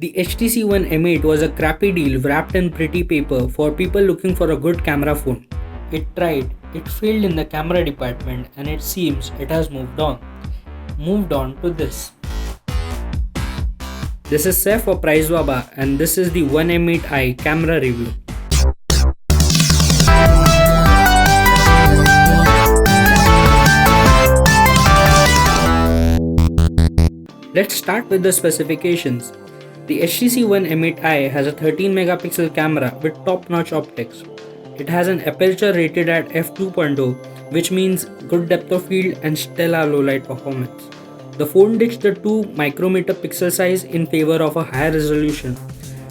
The HTC One M8 was a crappy deal wrapped in pretty paper for people looking for a good camera phone. It tried, it failed in the camera department, and it seems it has moved on. Moved on to this. This is Saif for Prizewaba, and this is the One M8i camera review. Let's start with the specifications. The HTC One M8i has a 13 megapixel camera with top-notch optics. It has an aperture rated at f2.0, which means good depth of field and stellar low light performance. The phone ditched the 2 micrometer pixel size in favor of a higher resolution.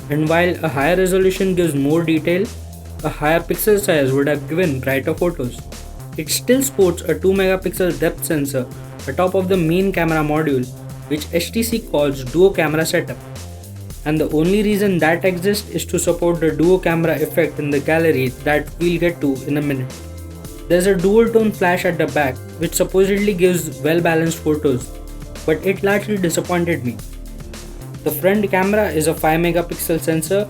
And while a higher resolution gives more detail, a higher pixel size would have given brighter photos. It still sports a 2 megapixel depth sensor atop of the main camera module, which HTC calls duo camera setup. And the only reason that exists is to support the duo camera effect in the gallery that we'll get to in a minute. There's a dual tone flash at the back which supposedly gives well balanced photos, but it largely disappointed me. The front camera is a 5 megapixel sensor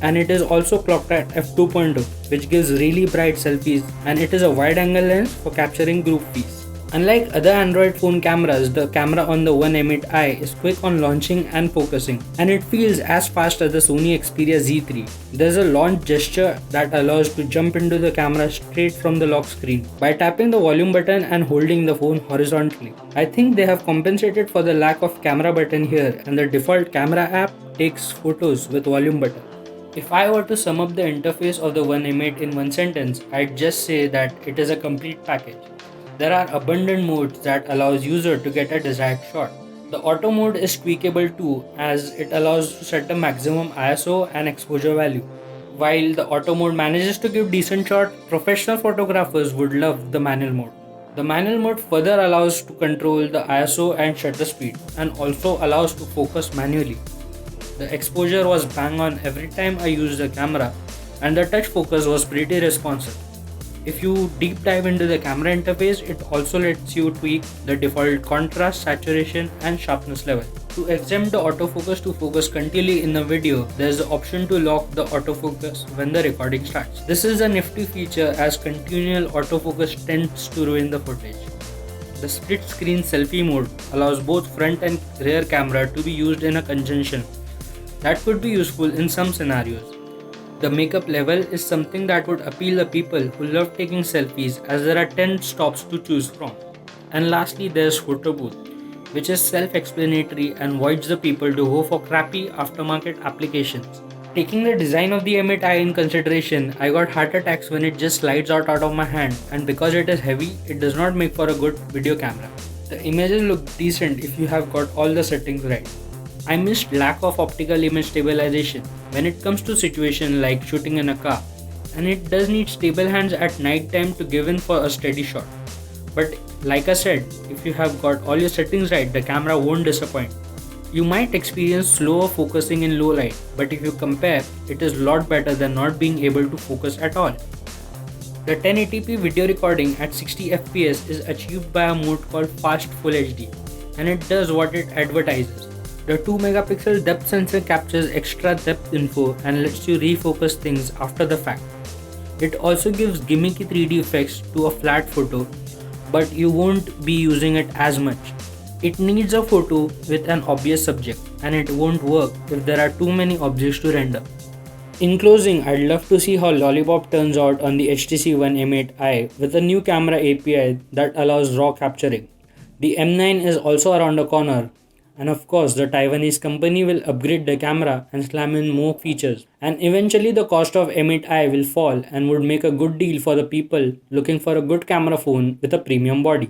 and it is also clocked at f2.0, which gives really bright selfies, and it is a wide angle lens for capturing group views. Unlike other Android phone cameras, the camera on the One M8i is quick on launching and focusing, and it feels as fast as the Sony Xperia Z3. There's a launch gesture that allows to jump into the camera straight from the lock screen by tapping the volume button and holding the phone horizontally. I think they have compensated for the lack of camera button here, and the default camera app takes photos with volume button. If I were to sum up the interface of the One M8 in one sentence, I'd just say that it is a complete package. There are abundant modes that allows user to get a desired shot. The auto mode is tweakable too, as it allows to set a maximum ISO and exposure value. While the auto mode manages to give decent shot, professional photographers would love the manual mode. The manual mode further allows to control the ISO and shutter speed, and also allows to focus manually. The exposure was bang on every time I used the camera, and the touch focus was pretty responsive. If you deep dive into the camera interface, it also lets you tweak the default contrast, saturation, and sharpness level. To exempt the autofocus to focus continually in the video, there is the option to lock the autofocus when the recording starts. This is a nifty feature as continual autofocus tends to ruin the footage. The split screen selfie mode allows both front and rear camera to be used in a conjunction. That could be useful in some scenarios. The makeup level is something that would appeal the people who love taking selfies, as there are 10 stops to choose from. And lastly, there's Photo Booth, which is self-explanatory and avoids the people to go for crappy aftermarket applications. Taking the design of the M8i in consideration, I got heart attacks when it just slides out of my hand, and because it is heavy, it does not make for a good video camera. The images look decent if you have got all the settings right. I missed lack of optical image stabilization when it comes to situation like shooting in a car, and it does need stable hands at night time to give in for a steady shot. But like I said, if you have got all your settings right, the camera won't disappoint. You might experience slower focusing in low light, but if you compare, it is a lot better than not being able to focus at all. The 1080p video recording at 60 fps is achieved by a mode called Fast Full HD, and it does what it advertises. The 2 megapixel depth sensor captures extra depth info and lets you refocus things after the fact. It also gives gimmicky 3D effects to a flat photo, but you won't be using it as much. It needs a photo with an obvious subject, and it won't work if there are too many objects to render. In closing, I'd love to see how Lollipop turns out on the HTC One M8i with a new camera API that allows RAW capturing. The M9 is also around the corner. And of course, the Taiwanese company will upgrade the camera and slam in more features. And eventually the cost of M8i will fall and would make a good deal for the people looking for a good camera phone with a premium body.